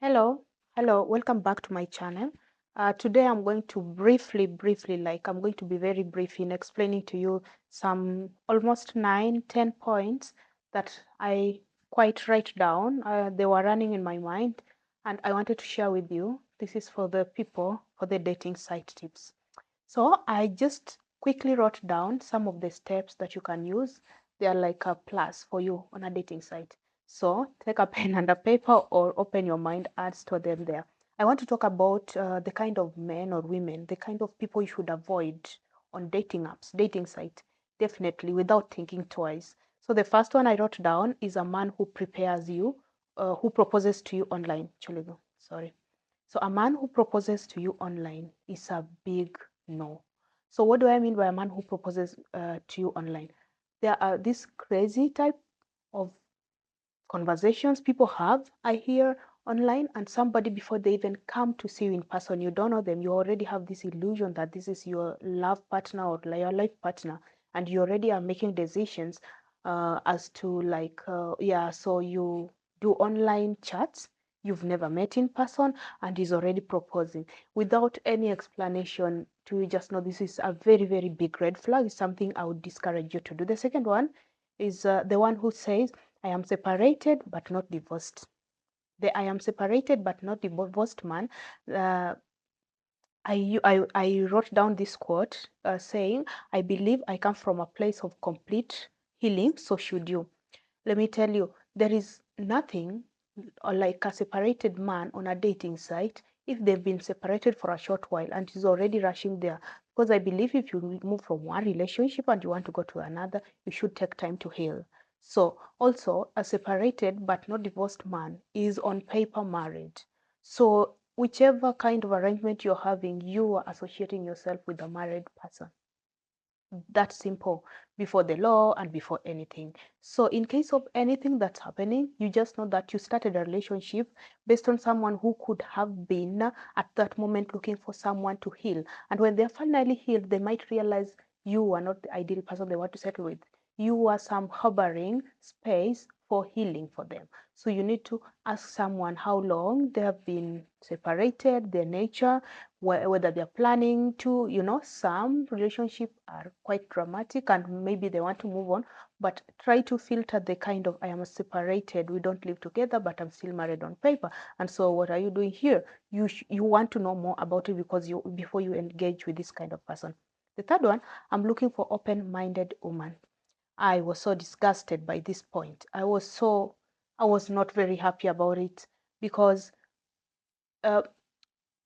Hello, welcome back to my channel. Today I'm going to briefly, I'm going to be very brief in explaining to you some almost 9, 10 points that I quite write down. They were running in my mind and I wanted to share with you. This is for the people, for the dating site tips. So I just quickly wrote down some of the steps that you can use. They are like a plus for you on a dating site. So take a pen and a paper or open your mind and store them there. I want to talk about the kind of men or women, the kind of people you should avoid on dating apps, dating site, definitely without thinking twice. So the first one I wrote down is a man who prepares you, who proposes to you online. Choligo, sorry. So a man who proposes to you online is a big no. So what do I mean by a man who proposes to you online? There are this crazy type of conversations people have, I hear online, and somebody before they even come to see you in person, you don't know them, you already have this illusion that this is your love partner or your life partner, and you already are making decisions as to yeah, so you do online chats, you've never met in person, and he's already proposing without any explanation to you. Just know this is a very, very big red flag. It's something I would discourage you to do. The second one is the one who says, I am separated but not divorced. The I am separated but not divorced man, uh, I wrote down this quote saying, I believe I come from a place of complete healing, so should you. Let me tell you, there is nothing like a separated man on a dating site if they've been separated for a short while and he's already rushing there. Because I believe if you move from one relationship and you want to go to another, you should take time to heal. So also a separated but not divorced man is on paper married. So whichever kind of arrangement you're having, you are associating yourself with a married person. That simple, before the law and before anything. So in case of anything that's happening, you just know that you started a relationship based on someone who could have been at that moment looking for someone to heal. And when they're finally healed, they might realize you are not the ideal person they want to settle with. You are some harboring space for healing for them. So you need to ask someone how long they have been separated, their nature, whether they're planning to, some relationships are quite dramatic and maybe they want to move on, but try to filter the kind of, I am separated, we don't live together, but I'm still married on paper. And so what are you doing here? You want to know more about it because before you engage with this kind of person. The third one, I'm looking for open-minded woman. I was so disgusted by this point. I was not very happy about it because uh,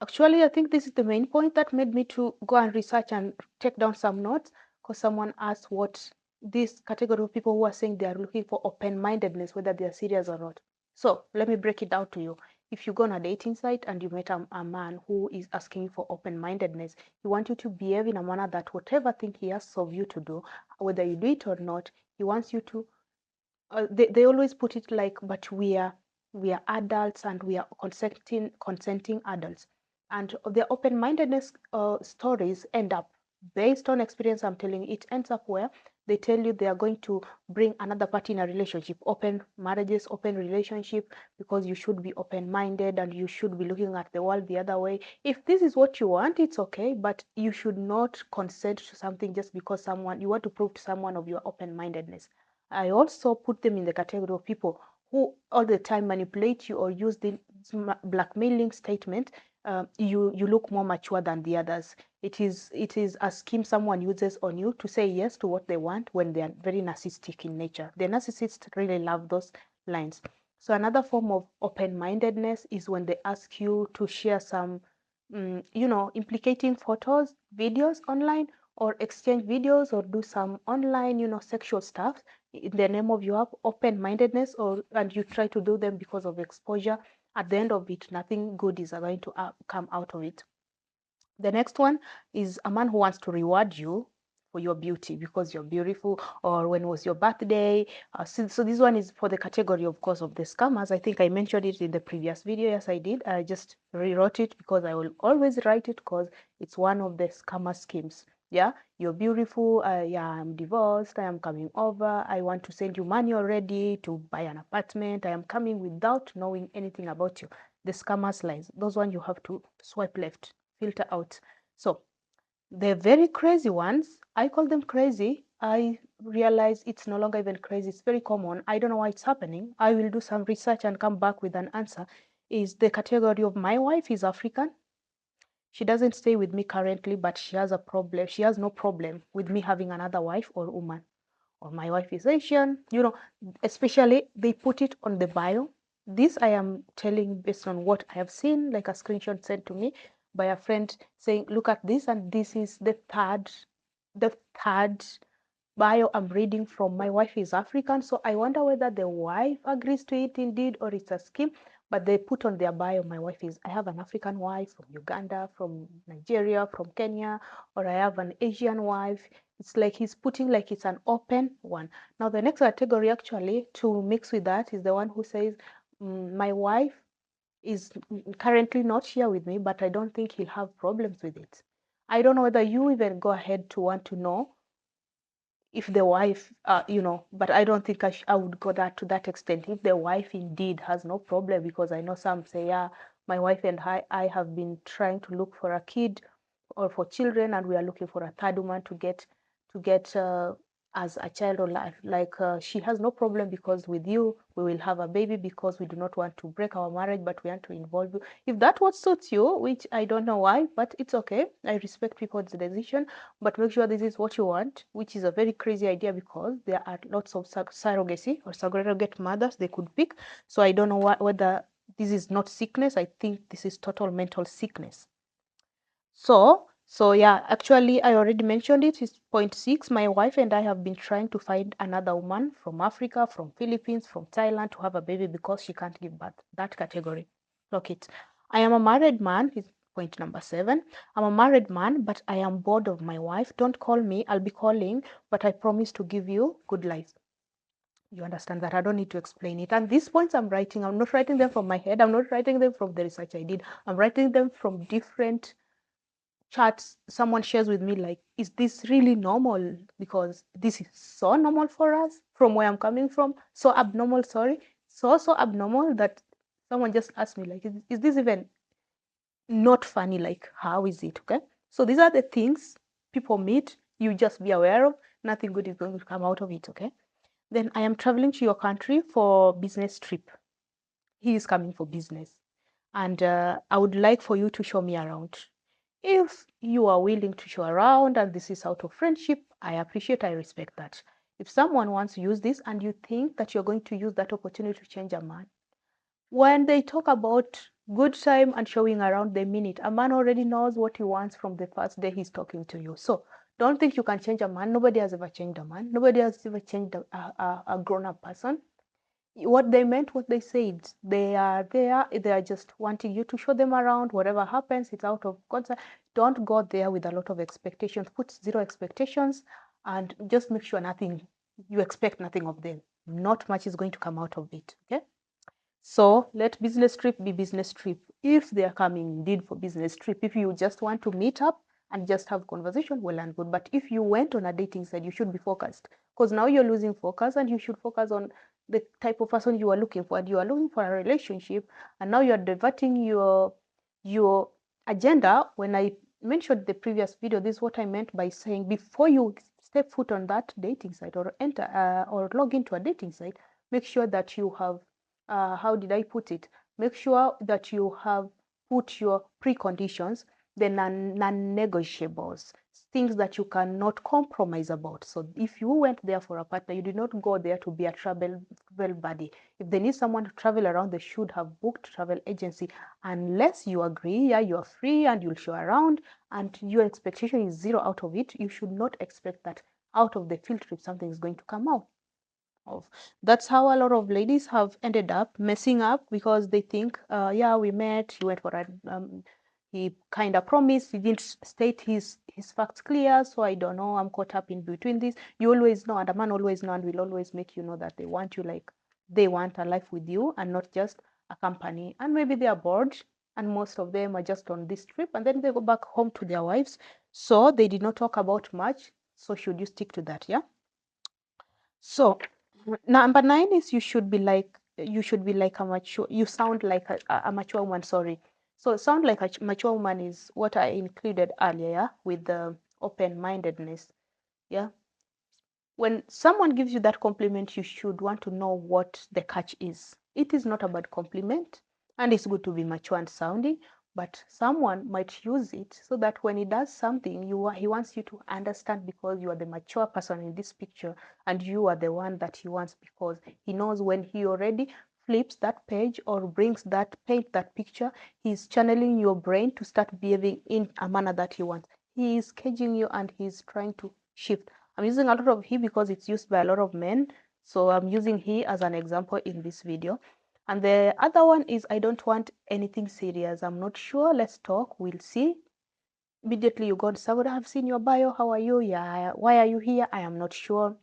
actually, I think this is the main point that made me to go and research and take down some notes, because someone asked what this category of people who are saying they are looking for open-mindedness, whether they are serious or not. So let me break it down to you. If you go on a dating site and you met a man who is asking you for open-mindedness, he wants you to behave in a manner that whatever thing he asks of you to do, whether you do it or not, he wants you to they always put it like, but we are adults and we are consenting adults. And their open-mindedness stories end up, based on experience I'm telling you, it ends up where they tell you they are going to bring another party in a relationship, open marriages, open relationship, because you should be open-minded and you should be looking at the world the other way. If this is what you want, it's okay, but you should not consent to something just because someone you want to prove to someone of your open-mindedness. I also put them in the category of people who all the time manipulate you or use the blackmailing statement. You look more mature than the others. It is a scheme someone uses on you to say yes to what they want when they are very narcissistic in nature. The narcissists really love those lines. So another form of open-mindedness is when they ask you to share some, implicating photos, videos online, or exchange videos or do some online, sexual stuff in the name of your open-mindedness, or and you try to do them because of exposure. At the end of it, nothing good is going to come out of it. The next one is a man who wants to reward you for your beauty because you're beautiful, or when was your birthday. So this one is for the category, of course, of the scammers. I think I mentioned it in the previous video. Yes, I did. I just rewrote it because I will always write it because it's one of the scammer schemes. Yeah, you're beautiful. Yeah, I'm divorced. I am coming over. I want to send you money already to buy an apartment. I am coming without knowing anything about you. the scammers lies. Those ones you have to swipe left, filter out. So the very crazy ones, I call them crazy. I realize it's no longer even crazy. It's very common. I don't know why it's happening. I will do some research and come back with an answer. Is the category of my wife is African. She doesn't stay with me currently, but she has a problem. She has no problem with me having another wife or woman. Or my wife is Asian. Especially they put it on the bio. This I am telling based on what I have seen, like a screenshot sent to me by a friend saying, look at this, and this is the third bio I'm reading from. My wife is African, so I wonder whether the wife agrees to it indeed or it's a scheme. But they put on their bio, I have an African wife from Uganda, from Nigeria, from Kenya, or I have an Asian wife. It's like he's putting like it's an open one. Now the next category actually to mix with that is the one who says, my wife is currently not here with me, but I don't think he'll have problems with it. I don't know whether you even go ahead to want to know if the wife, but I don't think I would go to that extent. If the wife indeed has no problem, because I know some say, yeah, my wife and I have been trying to look for a kid or for children, and we are looking for a third woman to get as a child or life. Like she has no problem because with you we will have a baby because we do not want to break our marriage, but we want to involve you. If that what suits you, which I don't know why, but it's okay. I respect people's decision, but make sure this is what you want, which is a very crazy idea because there are lots of surrogacy or surrogate mothers they could pick. So I don't know whether this is not sickness. I think this is total mental sickness. So yeah, actually I already mentioned it. It's point 6. My wife and I have been trying to find another woman from Africa, from Philippines, from Thailand to have a baby because she can't give birth. That category. Look it. I am a married man. Is point number 7. I'm a married man, but I am bored of my wife. Don't call me. I'll be calling, but I promise to give you good life. You understand that? I don't need to explain it. And these points I'm writing, I'm not writing them from my head. I'm not writing them from the research I did. I'm writing them from different charts someone shares with me, like, is this really normal? Because this is so normal for us from where I'm coming from. So abnormal, sorry. So abnormal that someone just asked me, like, is this even not funny? Like, how is it? Okay. So these are the things people meet. You just be aware of. Nothing good is going to come out of it. Okay. Then I am traveling to your country for business trip. He is coming for business. And I would like for you to show me around. If you are willing to show around and this is out of friendship, I appreciate, I respect that. If someone wants to use this and you think that you're going to use that opportunity to change a man, when they talk about good time and showing around, they mean it. A man already knows what he wants from the first day he's talking to you. So don't think you can change a man. Nobody has ever changed a man. Nobody has ever changed a grown-up person. What they meant, what they said, they are there, they are just wanting you to show them around. Whatever happens, it's out of concern. Don't go there with a lot of expectations. Put 0 expectations and just make sure you expect nothing of them. Not much is going to come out of it. Okay, so let business trip be business trip. If they are coming indeed for business trip, if you just want to meet up and just have conversation, well and good. But if you went on a dating site, you should be focused, because now you're losing focus and you should focus on the type of person you are looking for. And you are looking for a relationship, and now you're diverting your agenda. When I mentioned the previous video, this is what I meant by saying, before you step foot on that dating site or enter or log into a dating site, make sure that you have how did I put it? Make sure that you have put your preconditions, the non-negotiables, things that you cannot compromise about. So if you went there for a partner, you did not go there to be a travel buddy. If they need someone to travel around, they should have booked travel agency. Unless you agree, yeah, you are free and you'll show around, and your expectation is 0 out of it, you should not expect that out of the field trip something is going to come out of. That's how a lot of ladies have ended up messing up, because they think, yeah, we met, he went for a he kind of promised, he didn't state his facts clear, so I don't know, I'm caught up in between this. You always know, and a man always know and will always make you know that they want you, like they want a life with you and not just a company. And maybe they are bored, and most of them are just on this trip and then they go back home to their wives, so they did not talk about much. So should you stick to that? Yeah. So number 9 is, you should be like you should be like a mature, you sound like a mature woman, sorry. So sound like a mature woman is what I included earlier, yeah, with the open-mindedness. Yeah. When someone gives you that compliment, you should want to know what the catch is. It is not a bad compliment, and it's good to be mature and sounding, but someone might use it so that when he does something, he wants you to understand because you are the mature person in this picture, and you are the one that he wants because he knows when he already flips that page or brings that paint that picture, he's channeling your brain to start behaving in a manner that he wants. He is caging you and he's trying to shift. I'm using a lot of he because it's used by a lot of men. So I'm using he as an example in this video. And the other one is I don't want anything serious. I'm not sure. Let's talk. We'll see. Immediately you go to somebody, I've seen your bio. How are you? Yeah. Why are you here? I am not sure.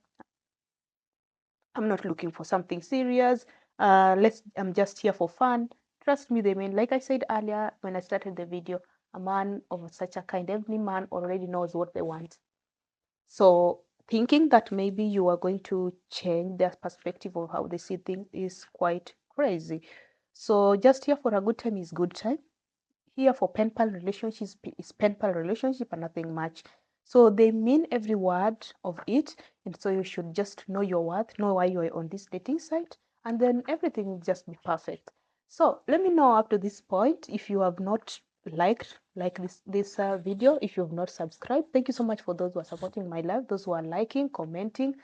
I'm not looking for something serious. I'm just here for fun. Trust me, they mean, like I said earlier when I started the video, a man of such a kind, every man already knows what they want. So thinking that maybe you are going to change their perspective of how they see things is quite crazy. So just here for a good time is good time. Here for pen pal relationships is pen pal relationship and nothing much. So they mean every word of it, and so you should just know your worth, know why you are on this dating site, and then everything will just be perfect. So let me know up to this point if you have not like this video, if you have not subscribed. Thank you so much for those who are supporting my live, those who are liking, commenting,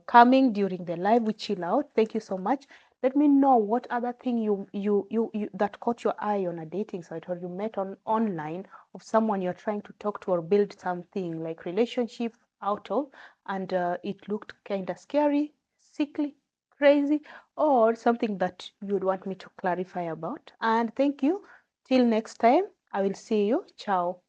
coming during the live. We chill out. Thank you so much. Let me know what other thing you that caught your eye on a dating site or you met on online of someone you're trying to talk to or build something like relationship out of, and it looked kind of scary, sickly, crazy, or something that you'd want me to clarify about. And thank you. Till next time, I will see you. Ciao.